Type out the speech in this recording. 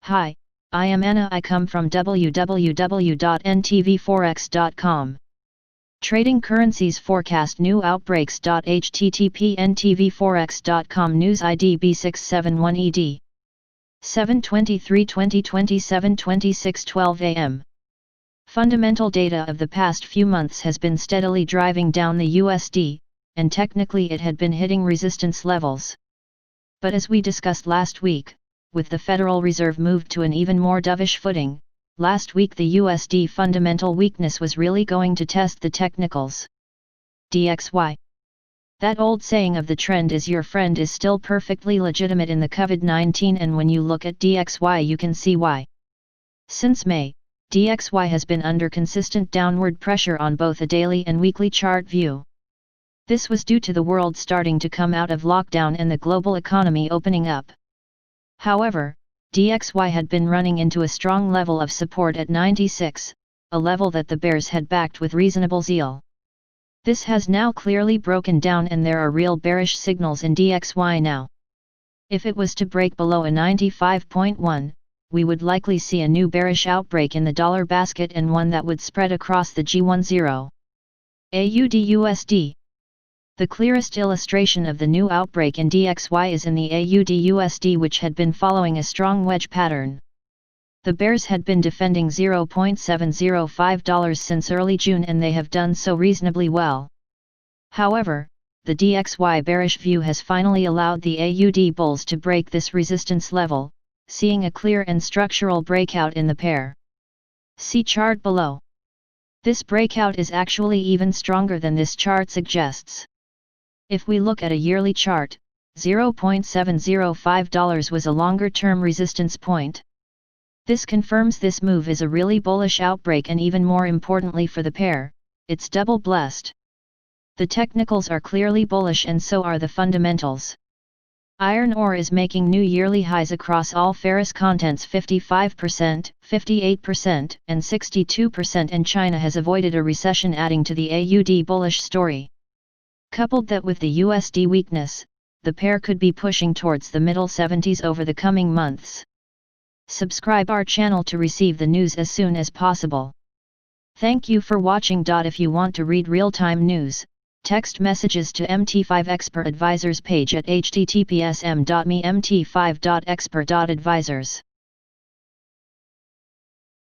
Hi, I am Anna. I come from www.ntvforex.com. Trading currencies forecast new outbreaks. http ntvforex.com news ID B671ED 7/23/2020 7:26:12 a.m. Fundamental data of the past few months has been steadily driving down the USD, and technically it had been hitting resistance levels. But as we discussed last week, with the Federal Reserve moved to an even more dovish footing, last week the USD fundamental weakness was really going to test the technicals. DXY. That old saying of the trend is your friend is still perfectly legitimate in the COVID-19, and when you look at DXY you can see why. Since May, DXY has been under consistent downward pressure on both a daily and weekly chart view. This was due to the world starting to come out of lockdown and the global economy opening up. However, DXY had been running into a strong level of support at 96, a level that the bears had backed with reasonable zeal. This has now clearly broken down and there are real bearish signals in DXY now. If it was to break below a 95.1, we would likely see a new bearish outbreak in the dollar basket and one that would spread across the G10. AUD-USD. The clearest illustration of the new outbreak in DXY is in the AUD-USD, which had been following a strong wedge pattern. The bears had been defending $0.705 since early June and they have done so reasonably well. However, the DXY bearish view has finally allowed the AUD bulls to break this resistance level, seeing a clear and structural breakout in the pair. See chart below. This breakout is actually even stronger than this chart suggests. If we look at a yearly chart, $0.705 was a longer-term resistance point. This confirms this move is a really bullish outbreak, and even more importantly for the pair, it's double blessed. The technicals are clearly bullish and so are the fundamentals. Iron ore is making new yearly highs across all ferrous contents: 55%, 58%, and 62%, and China has avoided a recession, adding to the AUD bullish story. Coupled that with the USD weakness, the pair could be pushing towards the middle 70s over the coming months. Subscribe our channel to receive the news as soon as possible. Thank you for watching. If you want to read real-time news, text messages to MT5 Expert Advisors page at https://m.me/mt5.expert.advisors.